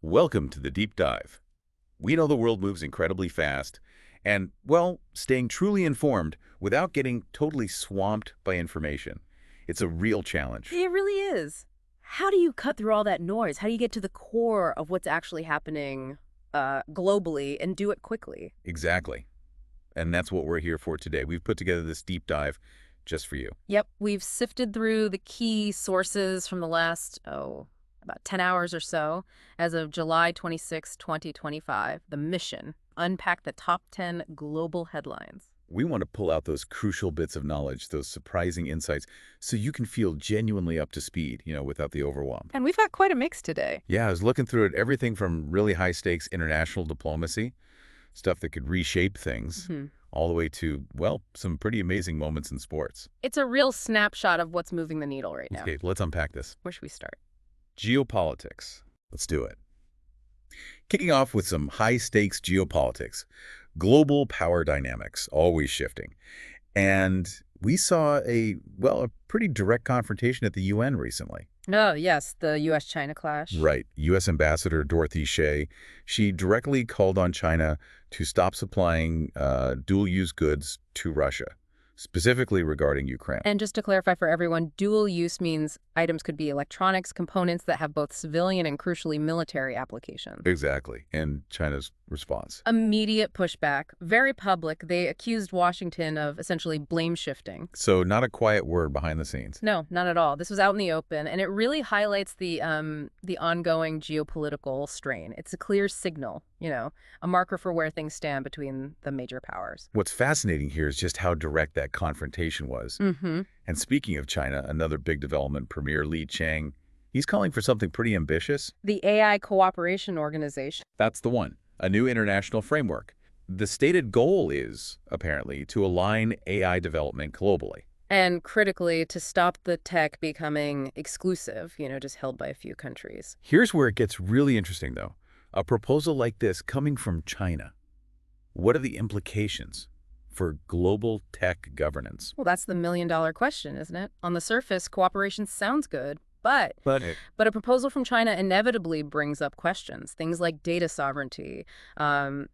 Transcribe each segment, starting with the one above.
Welcome to the deep dive. We know the world moves incredibly fast, and, well, staying truly informed without getting totally swamped by information. It's a real challenge. It really is. How do you cut through all that noise? How do you get to the core of what's actually happening globally and do it quickly? Exactly. And that's what we're here for today. We've put together this deep dive just for you. Yep, we've sifted through the key sources from the last, about 10 hours or so. As of July 26, 2025, the mission, unpack the top 10 global headlines. We want to pull out those crucial bits of knowledge, those surprising insights, so you can feel genuinely up to speed, without the overwhelm. And we've got quite a mix today. Yeah, I was looking through it, everything from really high-stakes international diplomacy, stuff that could reshape things, all the way to, well, some pretty amazing moments in sports. It's a real snapshot of what's moving the needle right now. Okay, let's unpack this. Where should we start? Geopolitics. Let's do it. Kicking off with some high-stakes geopolitics. Global power dynamics, always shifting. And we saw a pretty direct confrontation at the UN recently. Oh, yes, the U.S.-China clash. Right. U.S. Ambassador Dorothy Shea, she directly called on China to stop supplying dual-use goods to Russia, specifically regarding Ukraine. And just to clarify for everyone, dual use means items could be electronics components that have both civilian and crucially military applications. Exactly. And China's response. Immediate pushback, very public. They accused Washington of essentially blame shifting. So not a quiet word behind the scenes. No, not at all. This was out in the open, and it really highlights the ongoing geopolitical strain. It's a clear signal, a marker for where things stand between the major powers. What's fascinating here is just how direct that confrontation was. And speaking of China, another big development, Premier Li Qiang, he's calling for something pretty ambitious. The AI Cooperation Organization. That's the one. A new international framework. The stated goal is, apparently, to align AI development globally. And critically, to stop the tech becoming exclusive, just held by a few countries. Here's where it gets really interesting, though. A proposal like this coming from China. What are the implications for global tech governance? Well, that's the million-dollar question, isn't it? On the surface, cooperation sounds good, but a proposal from China inevitably brings up questions. Things like data sovereignty,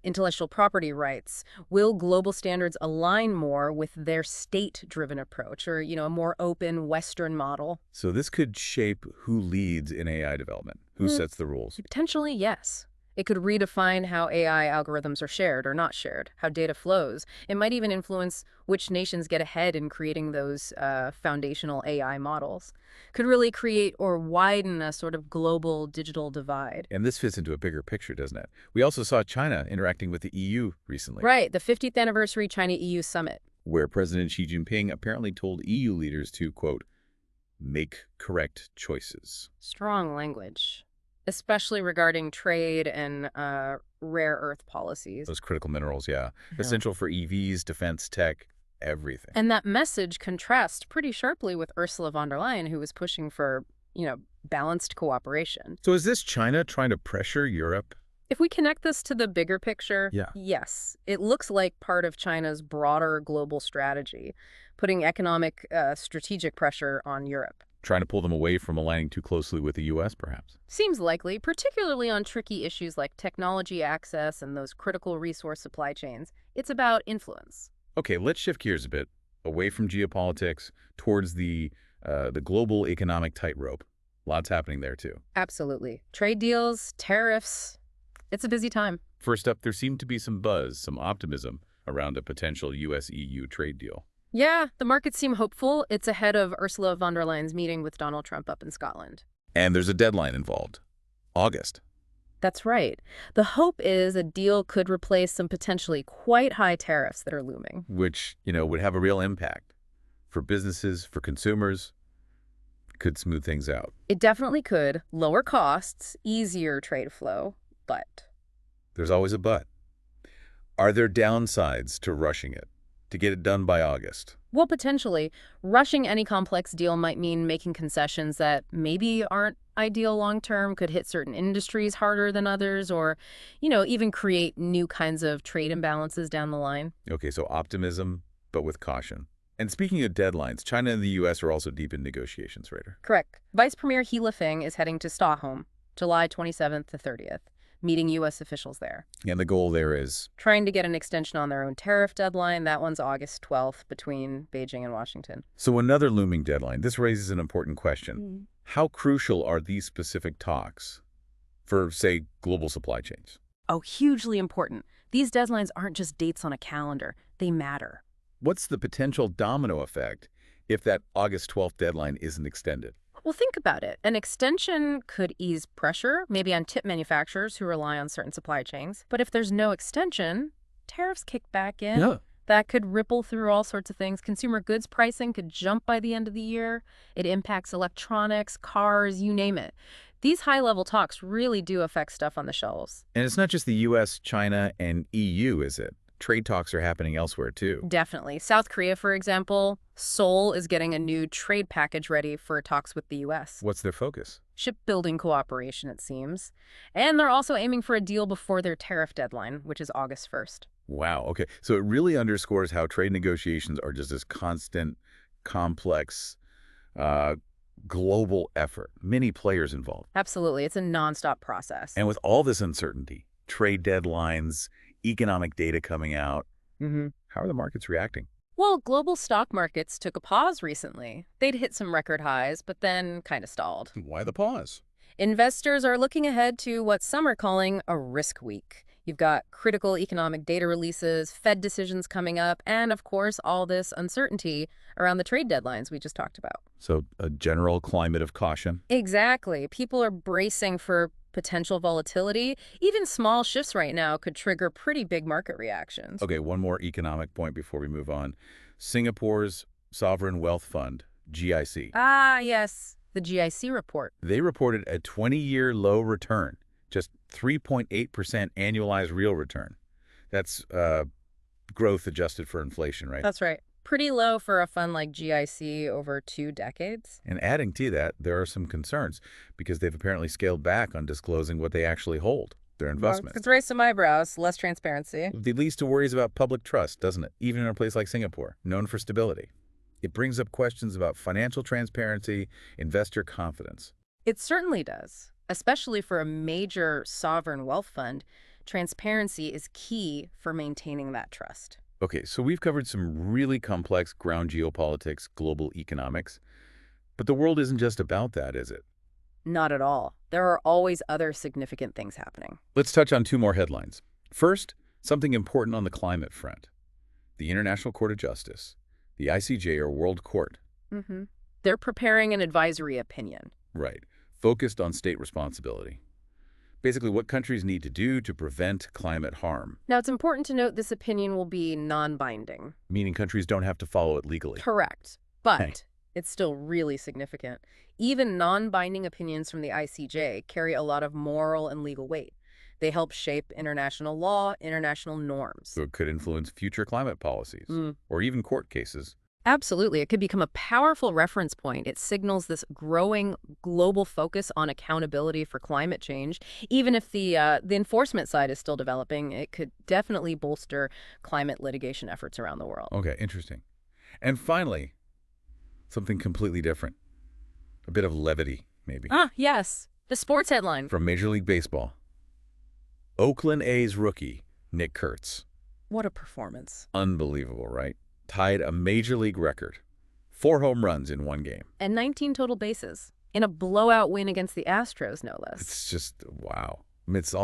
intellectual property rights. Will global standards align more with their state-driven approach or, a more open Western model? So this could shape who leads in AI development, who sets the rules. Potentially, yes. It could redefine how AI algorithms are shared or not shared, how data flows. It might even influence which nations get ahead in creating those foundational AI models. Could really create or widen a sort of global digital divide. And this fits into a bigger picture, doesn't it? We also saw China interacting with the EU recently. Right, the 50th anniversary China-EU summit. Where President Xi Jinping apparently told EU leaders to, quote, make correct choices. Strong language. Especially regarding trade and rare earth policies. Those critical minerals, yeah. Essential for EVs, defense tech, everything. And that message contrasts pretty sharply with Ursula von der Leyen, who was pushing for, balanced cooperation. So is this China trying to pressure Europe? If we connect this to the bigger picture, yes. It looks like part of China's broader global strategy, putting economic strategic pressure on Europe. Trying to pull them away from aligning too closely with the U.S., perhaps? Seems likely, particularly on tricky issues like technology access and those critical resource supply chains. It's about influence. Okay, let's shift gears a bit, away from geopolitics, towards the global economic tightrope. Lots happening there, too. Absolutely. Trade deals, tariffs. It's a busy time. First up, there seemed to be some buzz, some optimism around a potential U.S.-EU trade deal. Yeah, the markets seem hopeful. It's ahead of Ursula von der Leyen's meeting with Donald Trump up in Scotland. And there's a deadline involved. August. That's right. The hope is a deal could replace some potentially quite high tariffs that are looming. Which, would have a real impact for businesses, for consumers. Could smooth things out. It definitely could. Lower costs, easier trade flow, but... There's always a but. Are there downsides to rushing it? To get it done by August? Well, potentially. Rushing any complex deal might mean making concessions that maybe aren't ideal long-term, could hit certain industries harder than others, or, even create new kinds of trade imbalances down the line. Okay, so optimism, but with caution. And speaking of deadlines, China and the U.S. are also deep in negotiations, Raider. Correct. Vice Premier He Lifeng is heading to Stockholm July 27th to 30th, meeting U.S. officials there. And the goal there is? Trying to get an extension on their own tariff deadline. That one's August 12th between Beijing and Washington. So another looming deadline. This raises an important question. How crucial are these specific talks for, say, global supply chains? Oh, hugely important. These deadlines aren't just dates on a calendar. They matter. What's the potential domino effect if that August 12th deadline isn't extended? Well, think about it. An extension could ease pressure, maybe on chip manufacturers who rely on certain supply chains. But if there's no extension, tariffs kick back in. Yeah. That could ripple through all sorts of things. Consumer goods pricing could jump by the end of the year. It impacts electronics, cars, you name it. These high-level talks really do affect stuff on the shelves. And it's not just the U.S., China, and EU, is it? Trade talks are happening elsewhere, too. Definitely. South Korea, for example, Seoul is getting a new trade package ready for talks with the U.S. What's their focus? Shipbuilding cooperation, it seems. And they're also aiming for a deal before their tariff deadline, which is August 1st. Wow, okay. So it really underscores how trade negotiations are just this constant, complex, global effort. Many players involved. Absolutely. It's a nonstop process. And with all this uncertainty, trade deadlines, economic data coming out, how are the markets reacting? Well, global stock markets took a pause recently. They'd hit some record highs, but then kind of stalled. Why the pause? Investors are looking ahead to what some are calling a risk week. You've got critical economic data releases, Fed decisions coming up, and of course, all this uncertainty around the trade deadlines we just talked about. So a general climate of caution? Exactly. People are bracing for potential volatility. Even small shifts right now could trigger pretty big market reactions. Okay, one more economic point before we move on. Singapore's Sovereign Wealth Fund, GIC. Ah, yes, the GIC report. They reported a 20-year low return, just 3.8% annualized real return. That's growth adjusted for inflation, right? That's right. Pretty low for a fund like GIC over 2 decades. And adding to that, there are some concerns because they've apparently scaled back on disclosing what they actually hold, their investments. It's raised some eyebrows, less transparency. It leads to worries about public trust, doesn't it? Even in a place like Singapore, known for stability. It brings up questions about financial transparency, investor confidence. It certainly does. Especially for a major sovereign wealth fund, transparency is key for maintaining that trust. Okay, so we've covered some really complex ground geopolitics, global economics. But the world isn't just about that, is it? Not at all. There are always other significant things happening. Let's touch on 2 more headlines. First, something important on the climate front. The International Court of Justice, the ICJ, or World Court. They're preparing an advisory opinion. Right. Focused on state responsibility. Basically, what countries need to do to prevent climate harm. Now, it's important to note this opinion will be non-binding. Meaning countries don't have to follow it legally. Correct. But it's still really significant. Even non-binding opinions from the ICJ carry a lot of moral and legal weight. They help shape international law, international norms. So it could influence future climate policies, or even court cases. Absolutely. It could become a powerful reference point. It signals this growing global focus on accountability for climate change. Even if the enforcement side is still developing, it could definitely bolster climate litigation efforts around the world. Okay, interesting. And finally, something completely different. A bit of levity, maybe. Ah, yes. The sports headline. From Major League Baseball. Oakland A's rookie, Nick Kurtz. What a performance. Unbelievable, right? Tied a Major League record. 4 home runs in 1 game. And 19 total bases. In a blowout win against the Astros, no less. It's just, wow. It's all